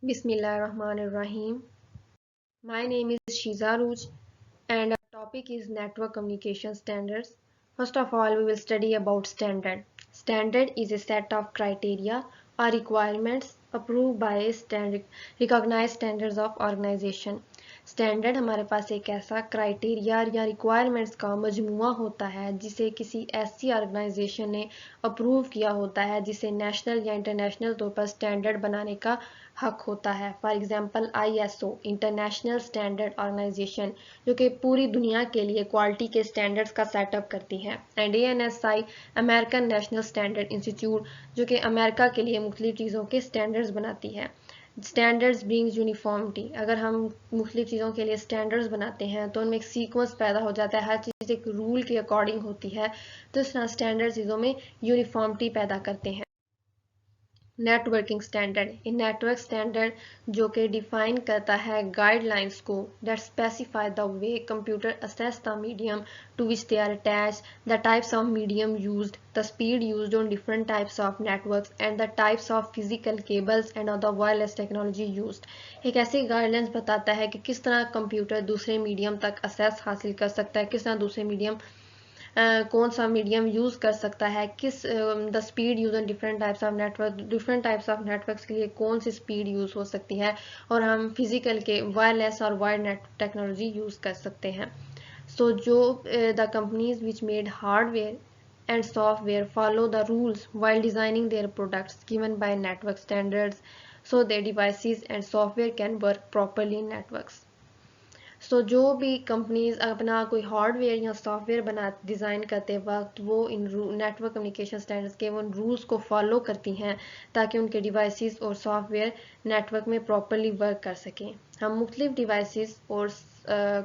Bismillahirrahmanirrahim. My name is Shiza Ruj and our topic is network communication standards. First of all, we will study about standard. Standard is a set of criteria or requirements approved by a standard, recognized standards of organization. Standard हमारे पास एक ऐसा criteria या requirements का मजमूआ होता है जिसे किसी ऐसी ऑर्गेनाइजेशन ने अप्रूव किया होता है जिसे नेशनल या इंटरनेशनल तौर पर स्टैंडर्ड बनाने का हक होता है। For example ISO international standard organisation जो कि पूरी दुनिया के लिए क्वालिटी के स्टैंडर्ड्स का सेटअप करती है, and ANSI American national standard institute जो कि अमेरिका के लिए मुख्तलिफ चीज़ों के स्टैंडर्ड्स बनाती है। Standards brings uniformity. अगर हम मुख्तलिफ चीज़ों के लिए स्टैंडर्ड्स बनाते हैं तो उनमें एक सीक्वेंस पैदा हो जाता है, हर चीज़ एक रूल के अकॉर्डिंग होती है, तो इस तरह स्टैंडर्ड चीज़ों में यूनिफॉर्मिटी पैदा करते हैं। नेटवर्किंग स्टैंडर्ड, ये नेटवर्क स्टैंडर्ड जो कि डिफाइन करता है गाइडलाइंस को that specify the way computer access the medium to which they are attach, the types of medium used, the speed used on different types of networks and the types of physical cables and the wireless technology used. एक ऐसी guidelines बताता है कि किस तरह computer दूसरे medium तक assess हासिल कर सकता है, किस तरह दूसरे मीडियम कौन सा मीडियम यूज़ कर सकता है, किस the speed use on different types of network, different types of networks के लिए कौन सी स्पीड यूज़ हो सकती है, और हम फिजिकल के वायरलेस और वायर्ड नेट टेक्नोलॉजी यूज़ कर सकते हैं। सो जो the companies which made hardware and software follow the rules while designing their products given by network standards so their devices and software can work properly in networks. जो भी companies अपना कोई hardware या software बना design करते वक्त वो इन network communication standards के उन रूल्स को फॉलो करती हैं ताकि उनके डिवाइसेस और सॉफ्टवेयर नेटवर्क में प्रॉपरली वर्क कर सकें। हम मुख्तलिफ डिवाइसेस और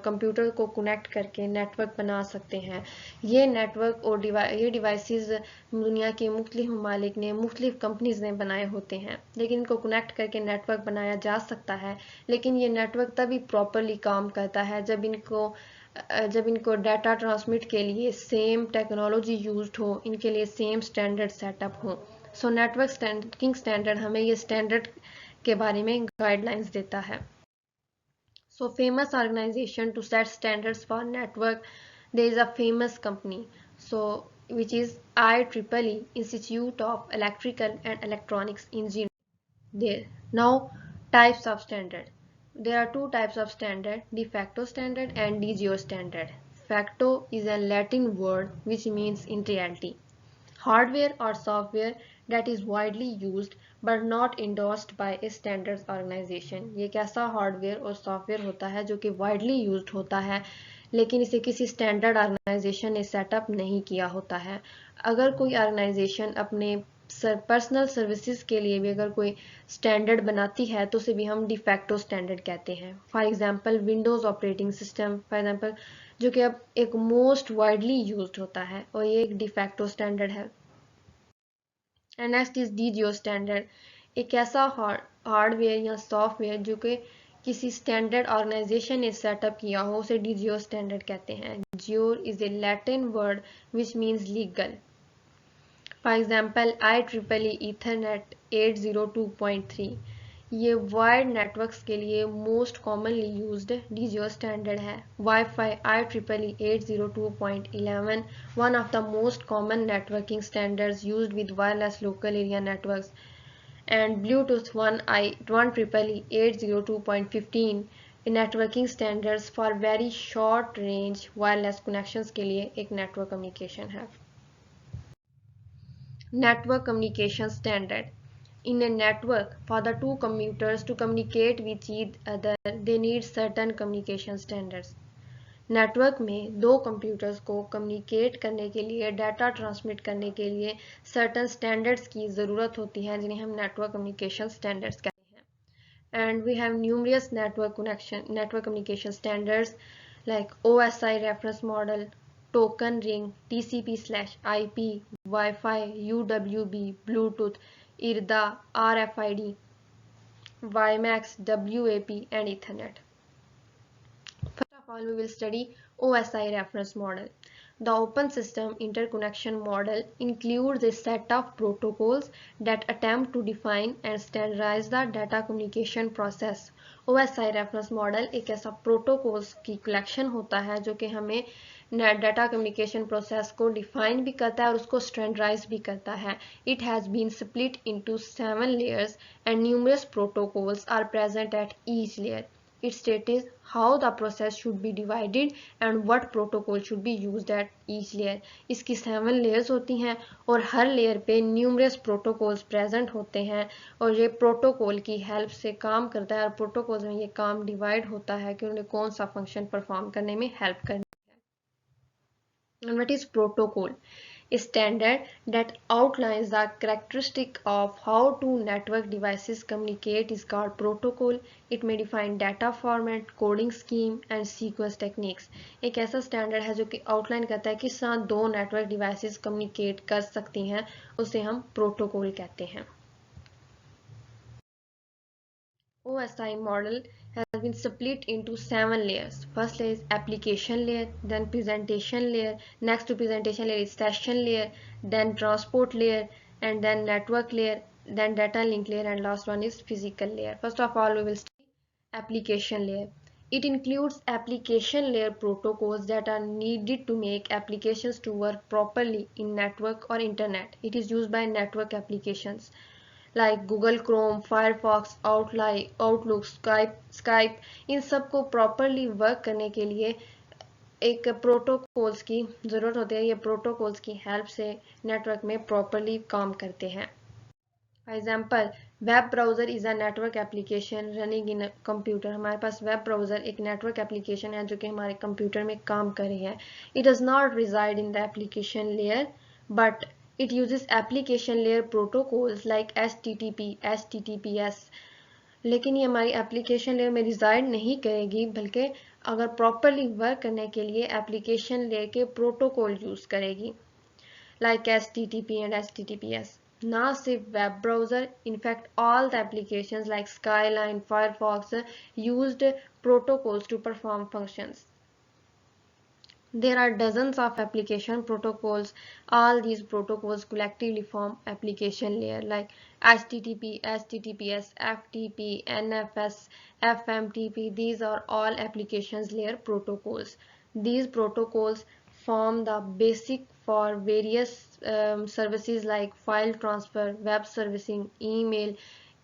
कंप्यूटर को कनेक्ट करके नेटवर्क बना सकते हैं। ये नेटवर्क और ये डिवाइसेस दुनिया के मुख्तलिफ ममालिक ने मुख्तलिफ कंपनीज ने बनाए होते हैं, लेकिन इनको कनेक्ट करके नेटवर्क बनाया जा सकता है, लेकिन ये नेटवर्क तभी प्रॉपरली काम करता है जब इनको डाटा ट्रांसमिट के लिए सेम टेक्नोलॉजी यूज्ड हो, इनके लिए सेम स्टैंडर्ड सेटअप हो। सो नेटवर्क स्टैंडर्ड हमें ये स्टैंडर्ड के बारे में गाइडलाइंस देता है। So famous organization to set standards for network, there is a famous company, so which is IEEE, Institute of Electrical and Electronics Engineering. There now types of standard. There are two types of standard: de facto standard and de jure standard. Facto is a Latin word which means in reality hardware or software that is widely used but not endorsed by a standards organization। ये एक ऐसा hardware और software होता है जो कि widely used होता है लेकिन इसे किसी स्टैंडर्ड ऑर्गेनाइजेशन ने सेटअप नहीं किया होता है। अगर कोई ऑर्गेनाइजेशन अपने पर्सनल सर्विसेज के लिए भी अगर कोई स्टैंडर्ड बनाती है तो उसे भी हम डिफैक्टो स्टैंडर्ड कहते हैं। For example Windows operating system for example जो कि अब एक मोस्ट वाइडली यूज्ड होता है और ये एक डिफैक्टो स्टैंडर्ड है। And next is D Jio standard, एक ऐसा हार्डवेयर या सॉफ्टवेयर जो कि किसी स्टैंडर्ड ऑर्गेनाइजेशन ने सेटअप किया हो उसे डी जियो स्टैंडर्ड कहते हैं। जियो is a Latin word which means legal. For example IEEE Ethernet 802.3 ये वायर्ड नेटवर्क्स के लिए मोस्ट कॉमनली यूज्ड डीजियो स्टैंडर्ड है। Wifi IEEE 802.11 one of the most common networking standards used with wireless local area networks, and Bluetooth 1IEEE 802.15 networking standards for very short range wireless connections के लिए एक network communication है। Network communication standard. In a network, for the two computers to communicate with each other, they need certain communication standards. Network में दो computers को communicate करने के लिए, डाटा ट्रांसमिट करने के लिए सर्टन स्टैंडर्ड्स की ज़रूरत होती है जिन्हें हम नेटवर्क कम्युनिकेशन स्टैंडर्ड्स कहते हैं। And we have numerous network communication standards like OSI reference model, token ring, TCP/IP, Wi-Fi, UWB, Bluetooth, IRDA, RFID, WiMAX, WAP, and Ethernet. First of all, we will study OSI reference model. The open system interconnection model includes a set of protocols that attempt to define and standardize the data communication process. OSI reference model एक ऐसा protocols की collection होता है जो कि हमें data communication process को define भी करता है और उसको स्टैंडर्डाइज भी करता है. It has been split into 7 layers and numerous protocols are present at each layer. It states how the process should be divided and what protocol should be used at each layer. इसकी 7 layers होती हैं और हर layer पे numerous protocols present होते हैं और ये protocol की help से काम करता है और protocols में ये काम divide होता है कि उन्हें कौन सा function perform करने में help करनी है. And what is protocol? A standard that outlines the characteristic of how two network devices communicate is called protocol. It may define data format, coding scheme and sequence techniques. एक ऐसा standard है जो कि outline करता है कि साथ दो network devices communicate कर सकती हैं, उसे हम protocol कहते हैं. OSI model has been split into 7 layers. First layer is application layer, then presentation layer, next to presentation layer is session layer, then transport layer, and then network layer, then data link layer, and last one is physical layer. First of all, we will study application layer. It includes application layer protocols that are needed to make applications to work properly in network or internet. It is used by network applications like Google Chrome, Firefox, Outlook, Skype इन सब को properly work करने के लिए एक protocols की ज़रूरत होती है. ये प्रोटोकॉल्स की हेल्प से नेटवर्क में प्रॉपरली काम करते हैं. For example, web browser is a network application running in computer. हमारे पास वेब ब्राउज़र एक नेटवर्क एप्लीकेशन है जो कि हमारे कंप्यूटर में काम कर रही है. It does not reside in the application layer but it uses application layer protocols like HTTP, HTTPS. लेकिन ये हमारी एप्लीकेशन लेयर में रिजाइड नहीं करेगी बल्कि अगर प्रॉपरली वर्क करने के लिए एप्लीकेशन लेयर के प्रोटोकॉल यूज करेगी like HTTP and HTTPS. ना सिर्फ web browser, in fact all the applications like Skyline, Firefox used protocols to perform functions. There are dozens of application protocols. All these protocols collectively form application layer like HTTP, HTTPS, FTP, NFS, FMTP. These are all applications layer protocols. These protocols form the basic for various services like file transfer, web servicing, email.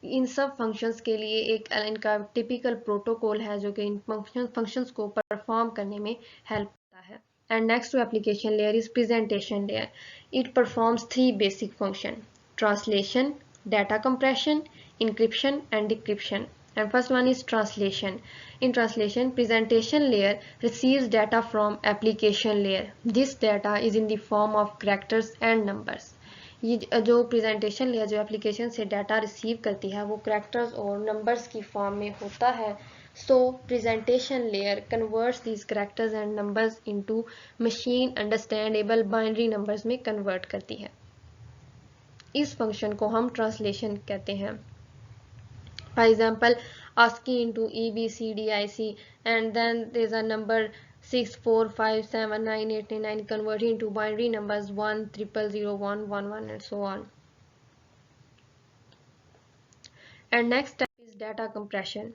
इन सब functions के लिए एक इनका typical protocol है जो कि इन functions को perform करने में हेल्प करता है. And next to application layer is presentation layer. It performs 3 basic functions: translation, data compression, encryption and decryption. And first one is translation. In translation, presentation layer receives data from application layer. This data is in the form of characters and numbers. ये जो presentation layer जो application से data receive करती है वो characters और numbers की form में होता है. So presentation layer converts these characters and numbers into machine understandable binary numbers में convert करती है. इस फंक्शन को हम ट्रांसलेशन कहते हैं. For example, ASCII into EBCDIC and then there is a number 6 4 5 7 9 8 9 converted into binary numbers 1 0 0 1 1 1 and so on. And next step is data compression.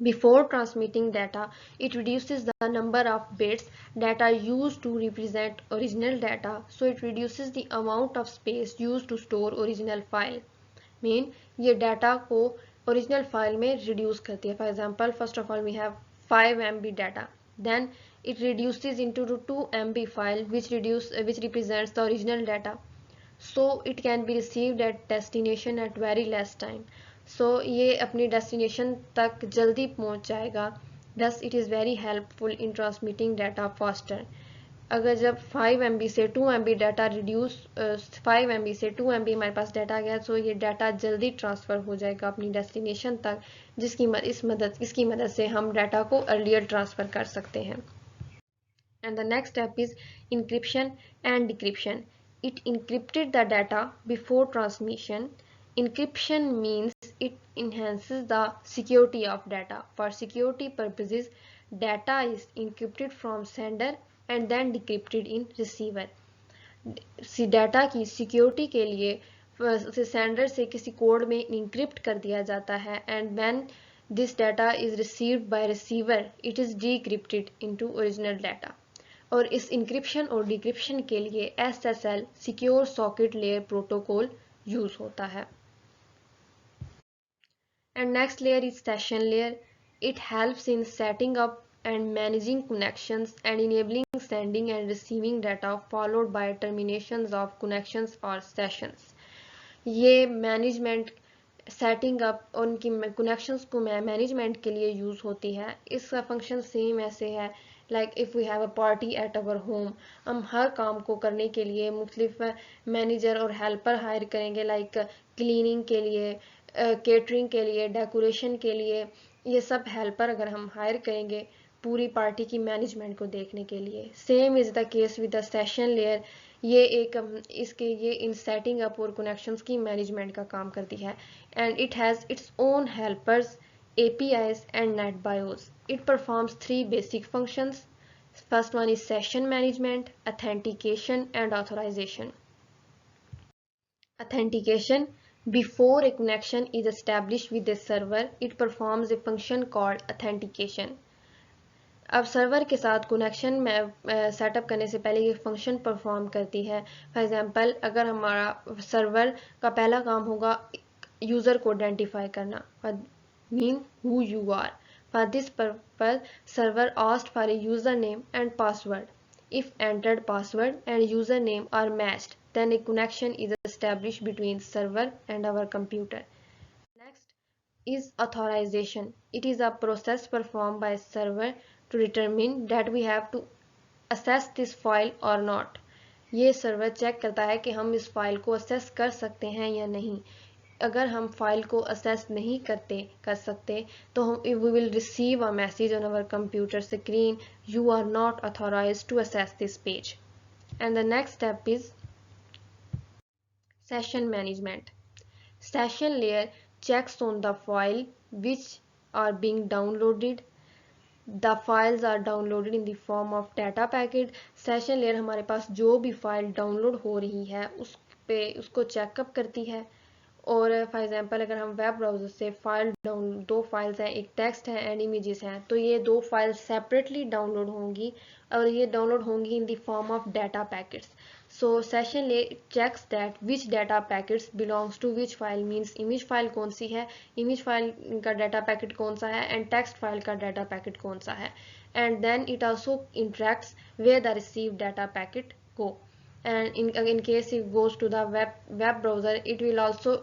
Before transmitting data, it reduces the number of bits that are used to represent original data, so it reduces the amount of space used to store original file. Mean ये data को original file में reduce करती है. For example, first of all we have 5 MB data. Then it reduces into 2 MB file which represents the original data. So it can be received at destination at very less time. So ये अपनी destination तक जल्दी पहुंच जाएगा. Thus it is very helpful in transmitting data faster. अगर जब 5 MB से 2 MB data reduce 5 MB से 2 MB हमारे पास डाटा गया तो ये डाटा जल्दी ट्रांसफ़र हो जाएगा अपनी डेस्टिनेशन तक, इसकी मदद से हम डाटा को अर्लियर ट्रांसफ़र कर सकते हैं. And the next step is encryption and decryption. It encrypted the data before transmission. Encryption means it enhances the security of data. For security purposes, data is encrypted from sender and then decrypted in receiver. Data की security के लिए sender से किसी code में encrypt कर दिया जाता है and when this data is received by receiver it is decrypted into original data. और इस इंक्रिप्शन और डिक्रिप्शन के लिए SSL secure socket layer protocol use होता है। And next layer is session layer. It helps in setting up and managing connections and enabling sending and receiving data followed by terminations of connections or sessions. ये management setting up उनकी connections को management के लिए use होती है। इसका function same ऐसे है like if we have a party at our home, हम हर काम को करने के लिए मुख्तलिफ मैनेजर और हेल्पर हायर करेंगे लाइक क्लीनिंग के लिए, केटरिंग के लिए, डेकोरेशन के लिए, ये सब हेल्पर अगर हम हायर करेंगे पूरी पार्टी की मैनेजमेंट को देखने के लिए। Same is the case with the session layer. ये एक ये इन सेटिंग अप और कनेक्शंस की मैनेजमेंट का काम करती है and it has its own helpers, APIs and NetBIOS. It performs 3 basic functions. First one is session management, authentication and authorization. Authentication. Before a connection is established with a server, it performs a function called authentication. अब server के साथ connection में setup करने से पहले ये function perform करती है। फॉर एग्जांपल अगर हमारा सर्वर का पहला काम होगा यूज़र को आइडेंटिफाई करना, mean who you are. For this purpose server asked for a user name and password. If entered password and username are matched, then a connection is established between server and our computer. Next is authorization. It is a process performed by server to determine that we have to access this file or not. ये server check करता है कि हम इस file को assess कर सकते हैं या नहीं। अगर हम फाइल को असेस नहीं कर सकते तो हम we will receive a message on our computer screen, you are not authorised to access this page. And the next step is session management. Session layer checks on the file which are being downloaded. The files are downloaded in the form of data packet. Session layer हमारे पास जो भी file download हो रही है उसको checkup करती है। और फॉर एग्जांपल अगर हम वेब ब्राउज़र से दो फाइल्स हैं, एक टेक्स्ट है एंड इमेजेस हैं, तो ये दो फाइल्स सेपरेटली डाउनलोड होंगी और ये डाउनलोड होंगी in the form of data packets. So session layer checks that which data packets belongs to which file, means image file कौन सी है, image file का data packet कौन सा है and text file का data packet कौन सा है, and then it also interacts where the received data packet go. And in case it goes to the web browser, it will also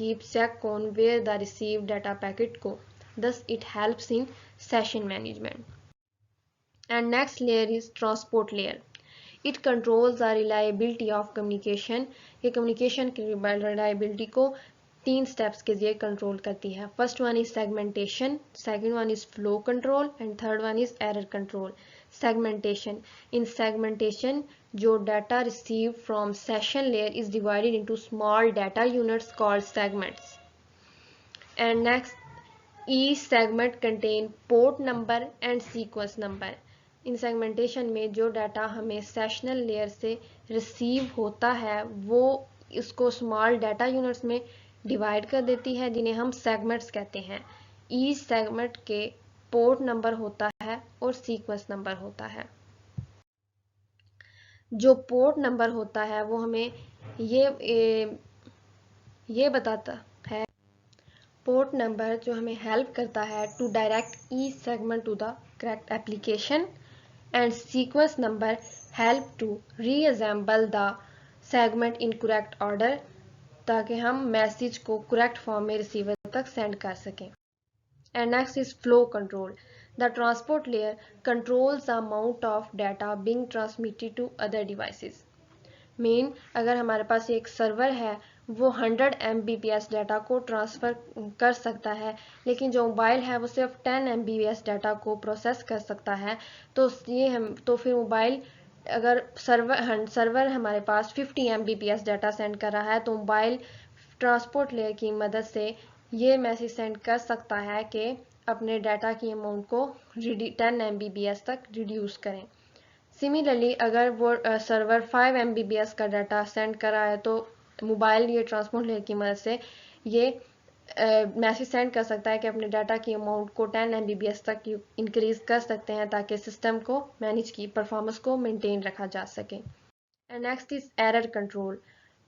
keep check on where the received data packet go. Thus it helps in session management. And next layer is transport layer. It controls the reliability of communication. ये communication की reliability को 3 steps के जरिए control करती है। First one is segmentation, second one is flow control and third one is error control. Segmentation. In segmentation जो data receive from session layer is divided into small data units called segments. And next, each segment contain port number and sequence number. In segmentation में जो data हमें sessional layer से receive होता है वो इसको small data units में divide कर देती है जिन्हें हम सेगमेंट्स कहते हैं। ईच सेगमेंट के पोर्ट नंबर होता है और सीक्वेंस नंबर होता है। जो पोर्ट नंबर होता है वो हमें ये बताता है, पोर्ट नंबर जो हमें हेल्प करता है to direct each segment to the correct application, and sequence number help to reassemble the segment in correct order ताकि हम मैसेज को करेक्ट फॉर्म में रिसीवर तक सेंड कर सकें। And next is flow control. The transport layer controls the amount of data being transmitted to other devices. Main अगर हमारे पास एक सर्वर है वो 100 Mbps डाटा को ट्रांसफ़र कर सकता है, लेकिन जो मोबाइल है वो सिर्फ 10 Mbps डाटा को प्रोसेस कर सकता है। तो फिर मोबाइल अगर सर्वर हमारे पास 50 Mbps डाटा सेंड कर रहा है तो मोबाइल ट्रांसपोर्ट लेयर की मदद से ये मैसेज सेंड कर सकता है कि अपने डाटा की अमाउंट को 10 Mbps तक रिड्यूस करें। सिमिलरली अगर वो सर्वर 5 MBPS का डाटा सेंड कर रहा है तो मोबाइल ये ट्रांसपोर्ट लेयर की मदद से ये मैसेज सेंड कर सकता है कि अपने डाटा की अमाउंट को 10 MBPS तक इंक्रीज कर सकते हैं ताकि सिस्टम को मैनेज की परफॉर्मेंस को मेंटेन रखा जा सके। And next is error control.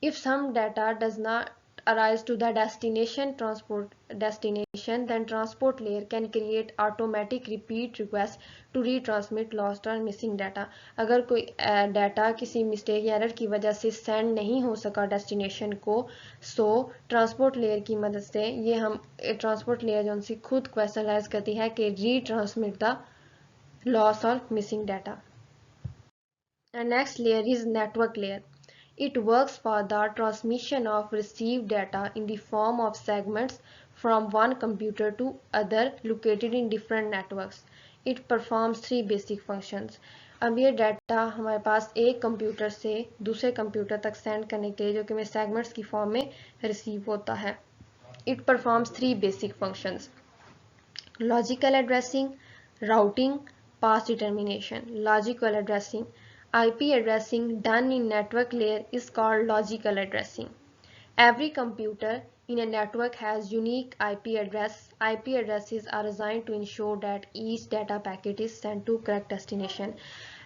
If some data does not arise to the destination, then transport layer can create automatic repeat request to retransmit lost or missing data. अगर कोई data किसी mistake या error की वजह से send नहीं हो सका डेस्टिनेशन को, सो ट्रांसपोर्ट लेयर की मदद से ये हम ट्रांसपोर्ट लेयर जो उनसे खुद क्वेश्चन राइज करती है कि रीट्रांसमिट द लॉस और missing data. And next layer is network layer. It works for the transmission of received data in the form of segments from one computer to other located in different networks. It performs three basic functions. अब ये data हमारे पास एक computer से दूसरे computer तक send करने के लिए जो कि हमें सेगमेंट्स की फॉर्म में रिसीव होता है। It performs three basic functions: logical addressing, routing, path determination. Logical addressing. IP addressing done in network layer is called logical addressing. Every computer in a network has unique IP address. IP addresses are designed to ensure that each data packet is sent to correct destination.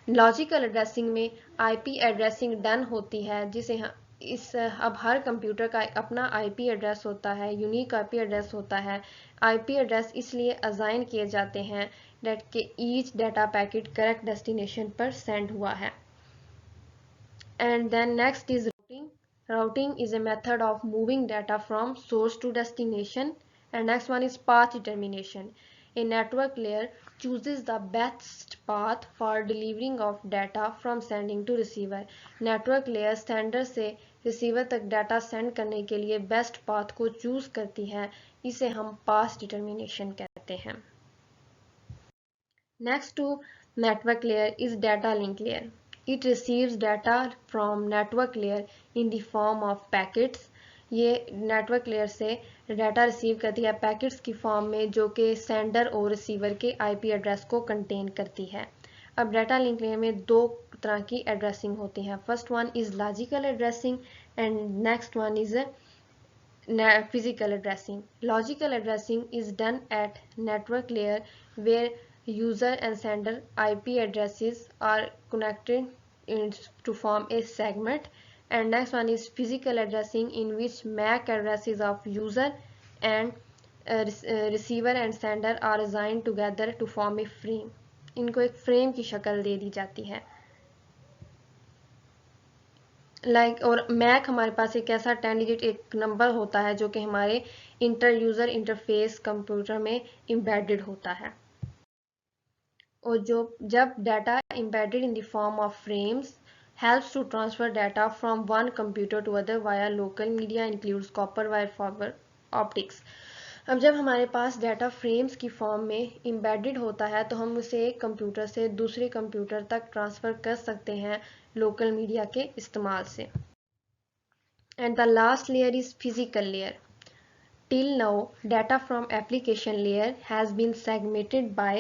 Logical addressing में IP addressing done होती है जिसे इस अब हर computer का अपना IP address होता है, यूनिक आईपी एड्रेस होता है। आईपी एड्रेस इसलिए असाइन किए जाते हैं डेट के each data packet correct destination पर सेंड हुआ है। And then next is routing. Routing is a method of moving data from source to destination. And next one is path determination. A network layer chooses the best path for delivering of data from sending to receiver. Network layer sender से receiver तक data send करने के लिए best path को choose करती है, इसे हम path determination कहते हैं। Next to network layer is data link layer. It receives data from network layer in the form of packets. ये नेटवर्क लेयर से डाटा रिसीव करती है पैकेट्स की फॉर्म में जो कि सेंडर और रिसीवर के आईपी एड्रेस को कंटेन करती है। अब डाटा लिंक लेयर में दो तरह की एड्रेसिंग होती है। First one is logical addressing and next one is physical addressing. Logical addressing is done at network layer where user and sender IP addresses are connected to form a segment. And next one is physical addressing in which MAC addresses of user and receiver and sender are assigned together to form a frame. इनको एक frame की शक्ल दे दी जाती है। और Mac हमारे पास एक ऐसा 10 डिजिट एक नंबर होता है जो कि हमारे इंटर यूजर इंटरफेस कंप्यूटर में एम्बेडेड होता है। और जब data embedded in the form of frames helps to transfer data from one computer to other via local media includes copper wire fiber optics. अब जब हमारे पास डाटा फ्रेम्स की form में embedded होता है तो हम उसे एक कंप्यूटर से दूसरे कंप्यूटर तक ट्रांसफ़र कर सकते हैं लोकल मीडिया के इस्तेमाल से। And the last layer is physical layer. Till now, data from application layer has been segmented by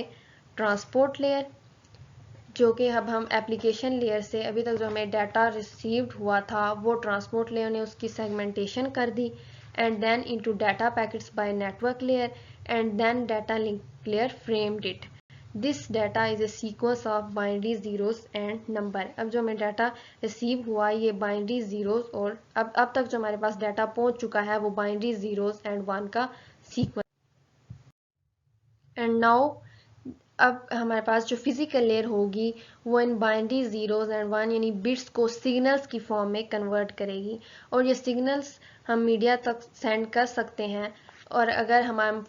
transport layer, जो कि अब हम एप्लीकेशन लेयर से अभी तक जो हमें डाटा रिसीव्ड हुआ था वो ट्रांसपोर्ट लेयर ने उसकी सेगमेंटेशन कर दी and then into data packets by network layer and then data link layer framed it. This data is a sequence of binary zeros and number. अब जो हमें डाटा रिसीव हुआ ये बाइनरी जीरोस और अब तक जो हमारे पास डाटा पहुंच चुका है वो बाइनरी जीरोस एंड 1 का सीक्वेंस. एंड नाउ अब हमारे पास जो फिजिकल लेयर होगी वो इन बाइनरी जीरोस एंड 1 यानी बिट्स को सिग्नल्स की फॉर्म में कन्वर्ट करेगी और ये सिग्नल्स हम मीडिया तक सेंड कर सकते हैं. और अगर हम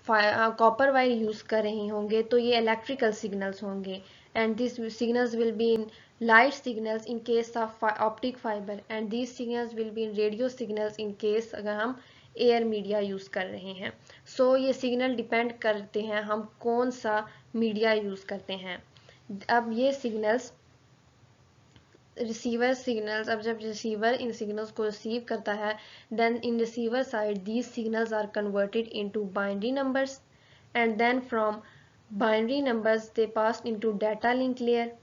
कॉपर वायर यूज़ कर रहे होंगे तो ये इलेक्ट्रिकल सिग्नल्स होंगे and this signals will be in light signals in case of optic fiber and these signals will be in radio signals in case अगर हम एयर मीडिया यूज़ कर रहे हैं. सो ये सिग्नल डिपेंड करते हैं हम कौन सा मीडिया यूज़ करते हैं. अब ये सिग्नल्स रिसीवर सिग्नल्स, अब जब रिसीवर इन सिग्नल्स को रिसीव करता है then in receiver side these signals are converted into binary numbers and then from binary numbers they pass into data link layer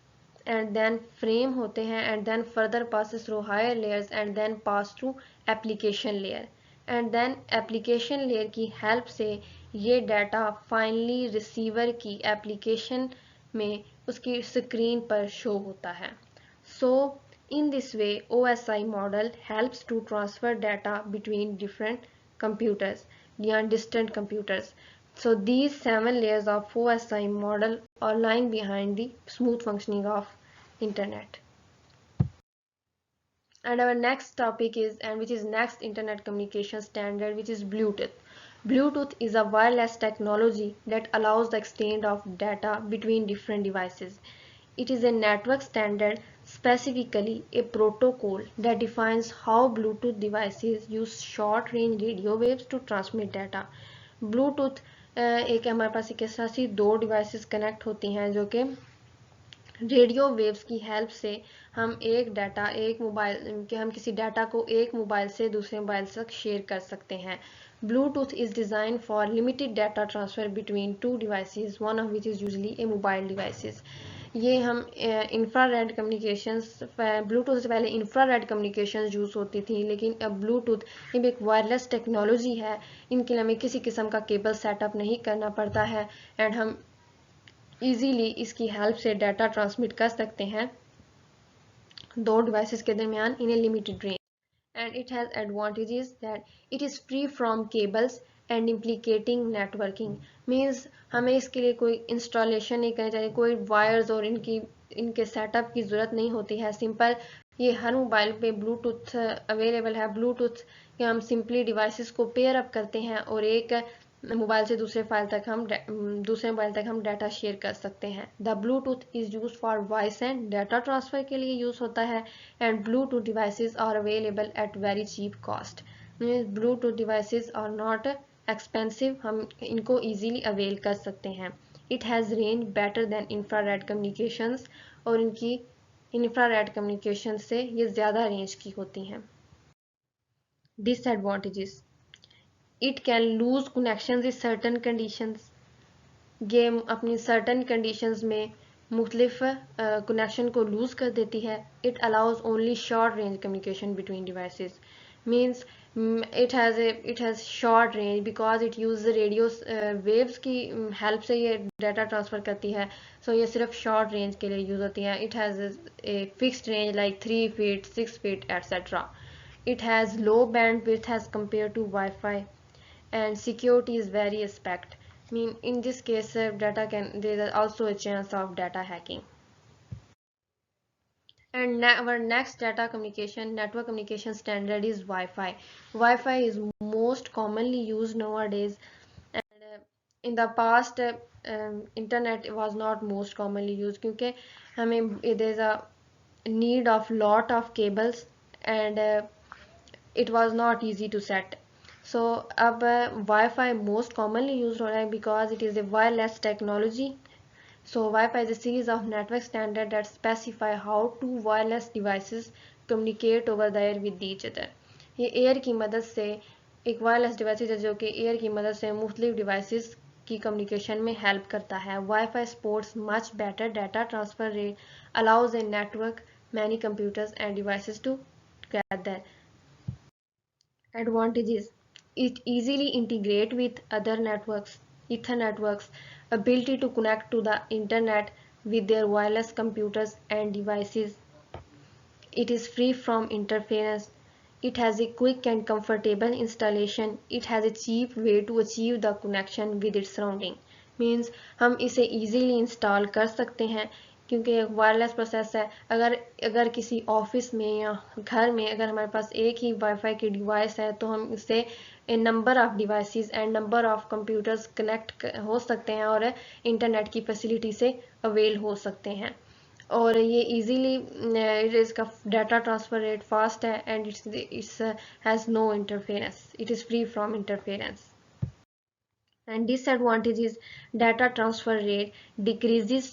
and then frame होते हैं and then further passes through higher layers and then pass through application layer and then application layer की help से ये data finally receiver की application में उसकी screen पर show होता है. So in this way OSI model helps to transfer data between different computers या distant computers. So these 7 layers of OSI model are lying behind the smooth functioning of internet. And our next topic is, and which is next internet communication standard, which is Bluetooth. Bluetooth is a wireless technology that allows the exchange of data between different devices. It is a network standard, specifically a protocol that defines how Bluetooth devices use short-range radio waves to transmit data. Bluetooth एक हमारे पास एक ऐसा सी दो devices connect होती हैं जो कि radio waves की हेल्प से हम एक डाटा एक मोबाइल के हम किसी डाटा को एक मोबाइल से दूसरे मोबाइल तक शेयर कर सकते हैं. Bluetooth is design for limited data transfer between two devices, one of which is usually a mobile devices. ये हम इंफ्रारेड कम्युनिकेशंस, ब्लूटूथ से पहले इंफ्रारेड कम्युनिकेशंस यूज़ होती थी, लेकिन अब ब्लूटूथ ये भी एक वायरलेस टेक्नोलॉजी है. इनके लिए हमें किसी किस्म का केबल सेटअप नहीं करना पड़ता है एंड हम इजीली इसकी हेल्प से डाटा ट्रांसमिट कर सकते हैं दो डिवाइसेस के दरमियान in a limited range. And it has advantages that it is free from cables and implicating networking. Means हमें इसके लिए कोई इंस्टॉलेशन नहीं करनी चाहिए, कोई वायर्स और इनके सेटअप की ज़रूरत नहीं होती है. सिंपल ये हर मोबाइल पे ब्लूटूथ अवेलेबल है. ब्लूटूथ के हम सिंपली डिवाइसेस को पेयर अप करते हैं और एक मोबाइल से दूसरे मोबाइल तक हम डाटा शेयर कर सकते हैं. The Bluetooth is use for voice and data transfer के लिए यूज़ होता है. And Bluetooth devices are available at very cheap cost. Means Bluetooth devices are not expensive, हम इनको ईजीली अवेल कर सकते हैं. It has range better than infrared communications, और इनकी इंफ्रारेड कम्युनिकेशन से ये ज़्यादा रेंज की होती हैं. Disadvantages: it can lose connection in certain conditions. Game अपनी सर्टन कंडीशंस में मुख्तलिफ कनेक्शन को लूज कर देती है. It allows only short range communication between devices. Means it has short range because it use radio waves की help से ये डाटा ट्रांसफ़र करती है. सो ये सिर्फ शॉर्ट रेंज के लिए यूज़ होती है. It has a fixed range like 3 feet 6 feet etc. It has low bandwidth as compared to Wi-Fi, and security is very aspect. Mean in this case there is also a chance of data hacking. And our next network communication standard is Wi-Fi. Wi-Fi is most commonly used nowadays, and in the past internet was not most commonly used क्योंकि हमें there is a need of lot of cables and it was not easy to set. So अब Wi-Fi most commonly used हो रहा है because it is a wireless technology. So Wi-Fi is a series of network standards that specify how two wireless devices communicate over the air with each other. ये air की मदद से एक wireless device है जो कि एयर की मदद से मुख्तलिफ डिवाइसेस की कम्युनिकेशन में हेल्प करता है. Wi-Fi supports much better data transfer rate, allows a network many computers and devices to gather. Advantages: it easily integrate with other networks, ether networks, ability to connect to the internet with their wireless computers and devices. It is free from interference. It has a quick and comfortable installation. It has a cheap way to achieve the connection with its surrounding. Means हम इसे easily install कर सकते हैं क्योंकि एक wireless process है. अगर किसी ऑफिस में या घर में अगर हमारे पास एक ही वाईफाई की डिवाइस है तो हम इससे a number of devices and number of computers connect हो सकते हैं और इंटरनेट की फैसिलिटी से अवेल हो सकते हैं. और ये इजीली इसका डाटा ट्रांसफ़र रेट फास्ट है and it's has no interference. It is free from interference. And disadvantages: data transfer rate decreases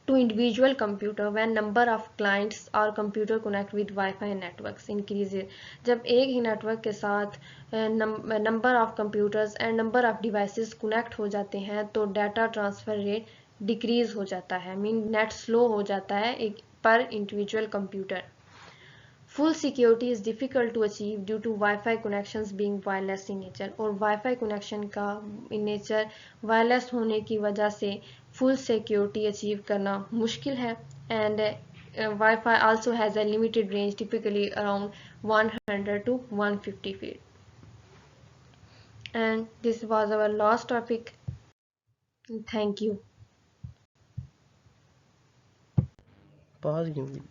to individual computer when number of clients or computer connect with Wi-Fi networks increases. जब एक ही network के साथ number of computers and number of devices connect हो जाते हैं तो data transfer rate decrease हो जाता है. मीन नेट स्लो हो जाता है एक per individual computer. Full security is difficult to achieve due to Wi-Fi connections being wireless in nature, और Wi-Fi connection का in nature wireless होने की वजह से full security achieve करना मुश्किल है, and Wi-Fi also has a limited range, typically around 100 to 150 feet. And this was our last topic. Thank you. Pause.